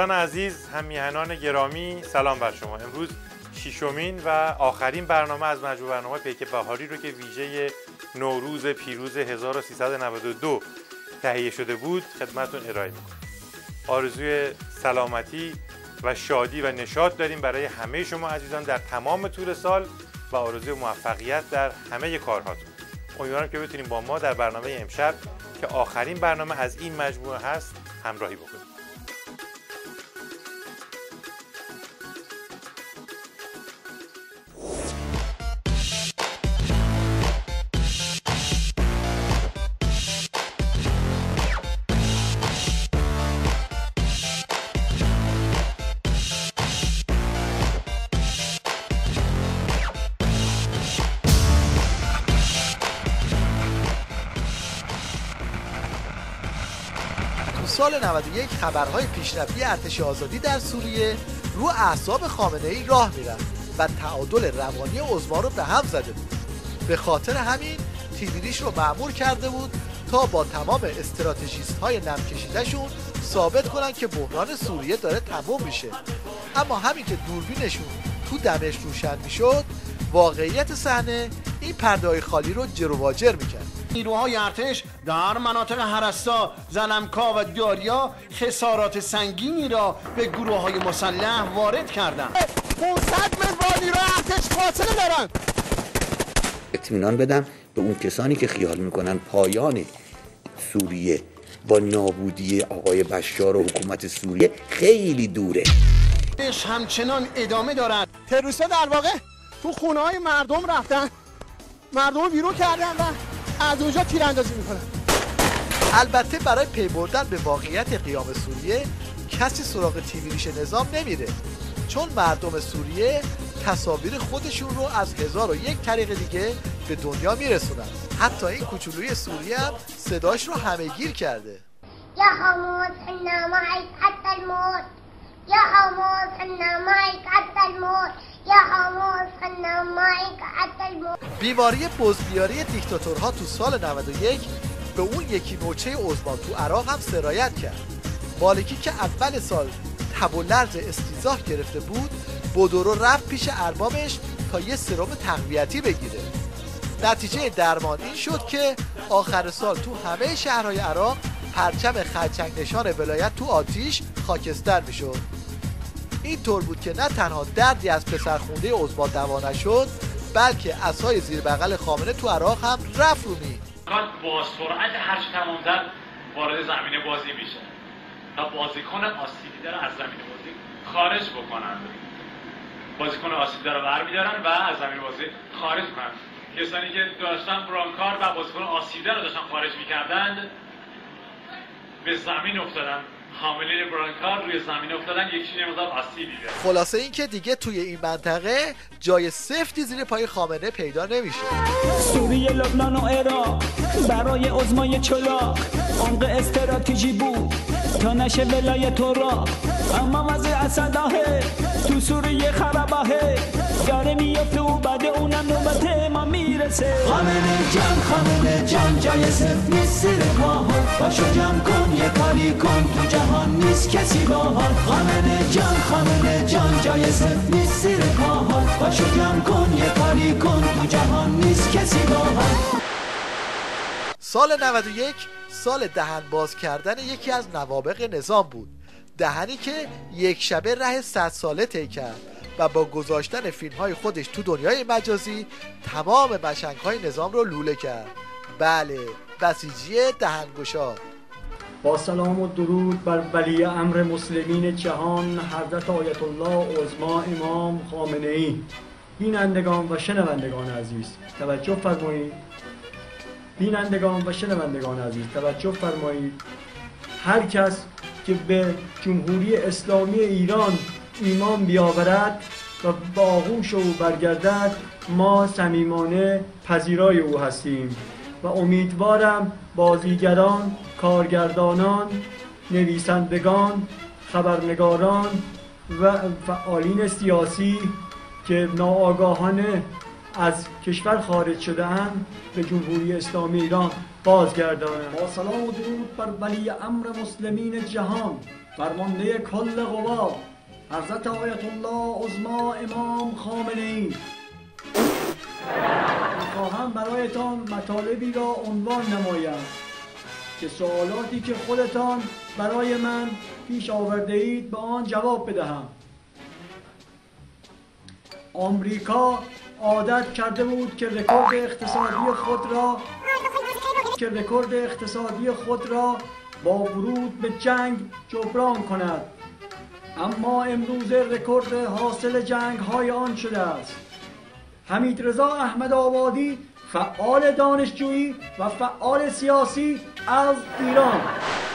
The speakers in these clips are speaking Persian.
دوستان عزیز، همیهنان گرامی، سلام بر شما. امروز ششمین و آخرین برنامه از مجموعه برنامه پیک بهاری رو که ویژه نوروز پیروز 1392 تهیه شده بود خدمتتون ارائه می‌کنیم. آرزوی سلامتی و شادی و نشاط داریم برای همه شما عزیزان در تمام طول سال و آرزوی موفقیت در همه کارهاتون. امیدوارم که بتونیم با ما در برنامه امشب که آخرین برنامه از این مجموعه هست همراهی بکنیم. سال 91 خبرهای پیشرفتی ارتش آزادی در سوریه رو اعصاب خامنه‌ای راه میرفت و تعادل روانی عظما رو به هم زده بود. به خاطر همین تیمیریش رو مأمور کرده بود تا با تمام استراتژیست‌های نم کشیده‌شون ثابت کنن که بحران سوریه داره تموم میشه. اما همین که دوربینشون تو دمشق روشن میشد، واقعیت صحنه این پرده‌های خالی رو جر و واجر میکرد. نیروهای ارتش در مناطق هرستا، زنمکا و داریا خسارات سنگینی را به گروه‌های مسلح وارد کردند. 500 منوال نیروی ارتش فاصله دارن. اطمینان بدم به اون کسانی که خیال میکنن پایان سوریه با نابودی آقای بشار و حکومت سوریه خیلی دوره. همچنان ادامه دارد. تروریست‌ها در واقع تو خونه‌های مردم رفتن، مردم رو بیرون کردن و از اونجا تیراندازی میکنن. البته برای پی بردن به واقعیت قیام سوریه کسی سراغ تیمیریش نظام نمیره، چون مردم سوریه تصاویر خودشون رو از 1001 طریق دیگه به دنیا میرسونن. حتی این کوچولوی سوریه هم صداش رو همه‌گیر کرده. یا حماس انا معك حتى الموت، یا حماس انا معك حتى الموت، یا حماس انا معك حتى الموت. بیماری بزبیاری دیکتاتورها تو سال 91 به اون یکی نوچه عظما تو عراق هم سرایت کرد. مالکی که اول سال تب و لرز استیضاح گرفته بود، بدورو رفت پیش اربابش تا یه سرم تقویتی بگیره. نتیجه درمان این شد که آخر سال تو همه شهرهای عراق پرچم خرچنگ نشان ولایت تو آتیش خاکستر میشد. این طور بود که نه تنها دردی از پسرخونده عظما دوا نشد، بلکه عصای زیر بغل خامنه تو عراق هم رفت رو می. با سرعت هرچی تمام‌تر وارد زمین بازی میشه تا بازیکن آسیبی داره از زمین بازی خارج بکنن. بازیکن آسیبی داره برمی‌دارن و از زمین بازی خارج کنن. کسانی که داشتن برانکار و بازیکن آسیبی رو داشتن خارج می‌کردند به زمین افتادن. حاملین برانکار روی زمین افتادن، یکی نمازار آسیبی داره. خلاصه این که دیگه توی این منطقه جای سفتی زیر پای خامنه پیدا نمیشه. سوریه، لبنان و عراق برای عظمای چلاق عمق استراتژی بود تا نشه ولایت و را، اما وضع اسداهه تو سوریه خراباهه داره میفته و بعد اونم نوبت ما میرسه. خامنه جان جای صفر نیست زیر پاها، باشو جمع کن یه کاری کن تو جهان نیست کسی باها. خامنه جان جای صفر نیست زیر پاها، باشو جمع کن یه کاری کن تو جهان نیست کسی باها. سال 91 سال دهن باز کردن یکی از نوابغ نظام بود، دهنی که یک شبه ره 100 ساله طی کرد و با گذاشتن فیلم‌های خودش تو دنیای مجازی تمام مشنگ‌های نظام رو لوله کرد. بله، بسیجی دهنگشا. با سلام و درود بر ولی امر مسلمین جهان حضرت آیت الله عظما امام خامنه‌ای. بینندگان و شنوندگان عزیز توجه فرمایید. بینندگان و شنوندگان عزیز توجه فرمایید. هر کس که به جمهوری اسلامی ایران ایمان بیاورد و با آغوش او برگردد، ما صمیمانه پذیرای او هستیم و امیدوارم بازیگران، کارگردانان، نویسندگان، خبرنگاران و فعالین سیاسی که ناآگاهانه از کشور خارج شده اند به جمهوری اسلامی ایران بازگردانند. با سلام و درود بر ولی امر مسلمین جهان فرمانده کل قوا حضرت آیت الله عظما امام خامنه‌ای. می‌خواهم برایتان مطالبی را عنوان نمایم که سوالاتی که خودتان برای من پیش آورده اید به آن جواب بدهم. آمریکا عادت کرده بود که رکورد اقتصادی خود را با ورود به جنگ جبران کند، اما امروز رکورد حاصل جنگ‌های آن شده است. حمیدرضا احمدآبادی، فعال دانشجویی و فعال سیاسی از ایران.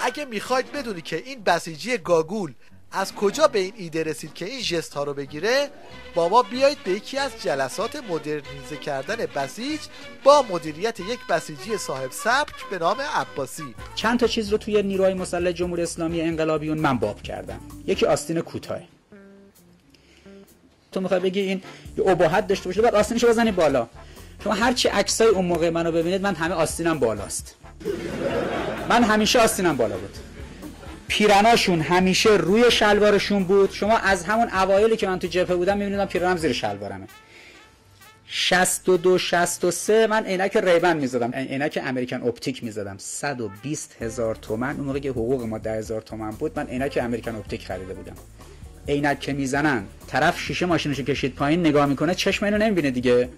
اگه میخواید بدونی که این بسیجی گاگول از کجا به این ایده رسید که این ژست ها رو بگیره، با ما بیایید به یکی از جلسات مدرنیزه کردن بسیج با مدیریت یک بسیجی صاحب سبک به نام عباسی. چند تا چیز رو توی نیروهای مسلح جمهوری اسلامی انقلابیون من باب کردم. یکی آستین کوتاه. تو میخوای بگی این یه اباحت داشته باشه، بعد آستینشو بزنی بالا. شما هر چی عکسای اون موقع منو ببینید، من همه آستینم بالاست. من همیشه آستینم بالا بود. پیرناشون همیشه روی شلوارشون بود. شما از همون اوایلی که من تو جبهه بودم می‌بینیدم پیرنم زیر شلوارمه. 62 63 من عینک ریبن می‌زدم، عینک امریکن اپتیک می‌زدم. 120,000 تومان. اون موقع که حقوق ما 10,000 تومان بود، من عینک امریکن اپتیک خریده بودم. عینک که میزنن، طرف شیشه ماشینشو کشید پایین نگاه میکنه، چشم اینو نمیبینه دیگه.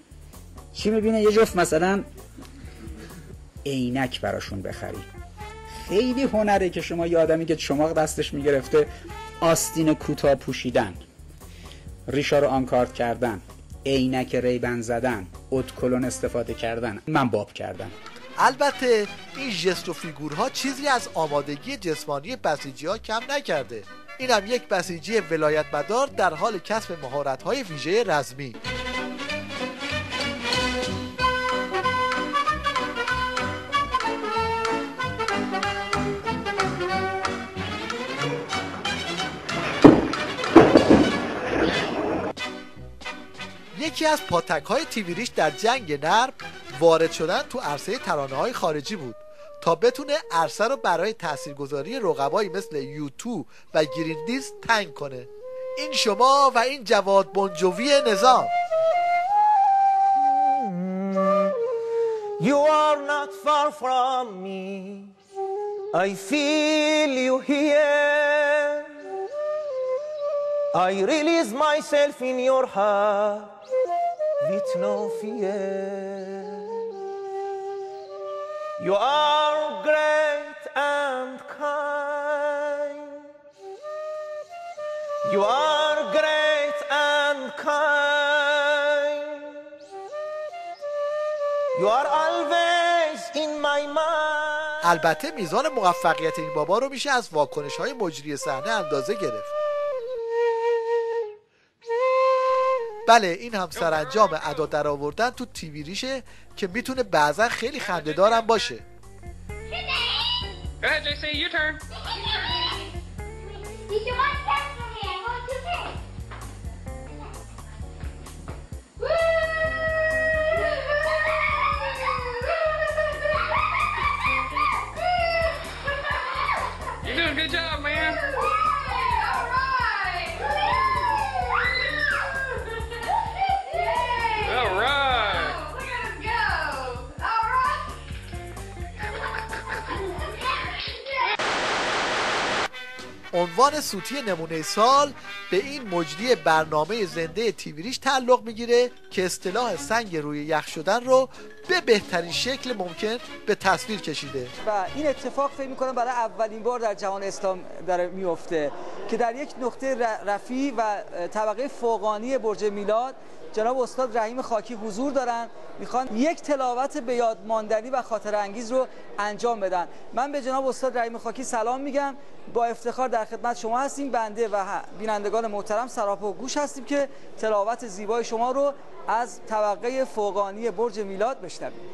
چی میبینه؟ یه جفت مثلا عینک براشون بخری. خیلی هنره که شما یه آدمی که چماق دستش میگرفته، آستین کوتاه پوشیدن، ریشا رو آنکارد کردن، عینک ریبن زدن، ادکلون استفاده کردن، من باب کردم. البته این ژست و فیگورها چیزی از آمادگی جسمانی بسیجی‌ها کم نکرده. این هم یک بسیجی ولایت مدار در حال کسب مهارت‌های ویژه رزمی. یکی از پاتک‌های تیویریش در جنگ نرم وارد شدن تو عرصه ترانه‌های خارجی بود تا بتونه عرصه رو برای تاثیرگذاری رقبایی مثل یوتو و گریندیز تنگ کنه. این شما و این جواد بونجوی نظام. You are not far from me, I feel you here, I release myself in your heart with no fear. You are great and kind, you are great and kind, you are always in my mind. البته میزان موفقیت این بابا رو میشه از واکنش‌های مجری صحنه اندازه گرفت. بله، این هم سرانجام ادا در آوردن تو تیوی ریشه که میتونه بعضا خیلی خنده‌دار هم باشه. You're doing a good job, man. All right. Look at him go. All right. عنوان صوتی نمونه سال به این مجری برنامه زنده تیویریش تعلق میگیره که اصطلاح سنگ روی یخ شدن رو به بهترین شکل ممکن به تصویر کشیده و این اتفاق فکر میکنم برای اولین بار در جهان اسلام داره میفته که در یک نقطه رفیع و طبقه فوقانی برج میلاد جناب استاد رحیم خاکی حضور دارن، میخوان یک تلاوت به یاد ماندنی و خاطره انگیز رو انجام بدن. من به جناب استاد رحیم خاکی سلام میگم، با افتخار در خدمت شما هستیم. بنده و بینندگان محترم سراپا و گوش هستیم که تلاوت زیبای شما رو از طبقه فوقانی برج میلاد بشنویم.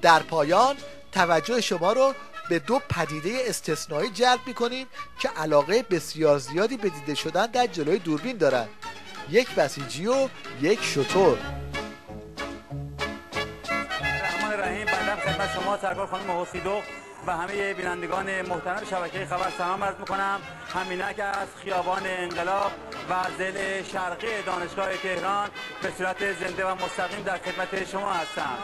در پایان توجه شما رو به دو پدیده استثنایی جلب می‌کنیم که علاقه بسیار زیادی به دیده شدن در جلوی دوربین دارند. یک بسیجی و یک شتر. الرحمن الرحیم. بنده خدمت شما سرکار خانم حسیدو و همه بینندگان محترم شبکه خبر سلام عرض می‌کنم. همینک از خیابان انقلاب و ضلع شرقی دانشگاه تهران به صورت زنده و مستقیم در خدمت شما هستم.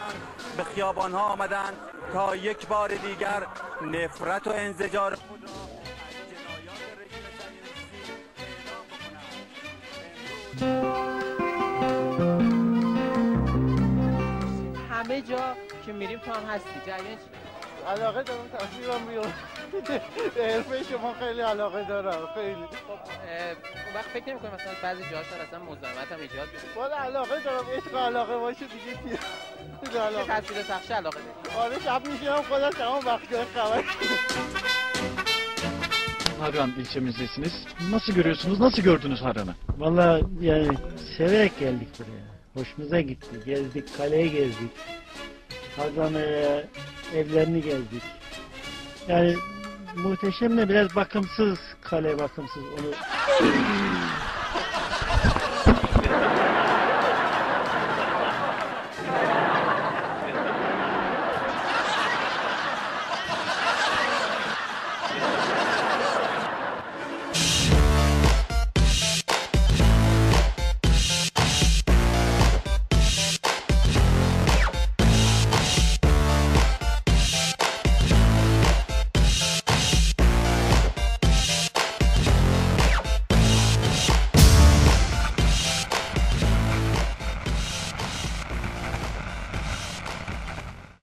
به خیابان‌ها آمدند تا یک بار دیگر نفرت و انزجار خود را از جنایات رژیم صهیونیستی اعلام همه جا که میریم تو هم هستی. جریان چی؟ علاقه دارم تصویرم بیام. به حرفه شما خیلی علاقه دارم، خیلی. اون وقت فکر نمی‌کنی مثلا بعضی جاهاش اصلا مزاحمت هم ایجاد بشه؟ والا علاقه دارم، عشق علاقه باشه دیگه چی علاقه. تصویر پخش علاقه داری؟ آره شب میشینم خودم tamam bakıyorum خبر. Harran ilçemizdesiniz. Nasıl görüyorsunuz? Nasıl gördünüz Harran'ı? Valla yani severek geldik buraya. Hoşumuza gitti. Gezdik, kaleyi gezdik. Harran'ı, evlerini gezdik. Yani muhteşem de biraz bakımsız, kale bakımsız. Onu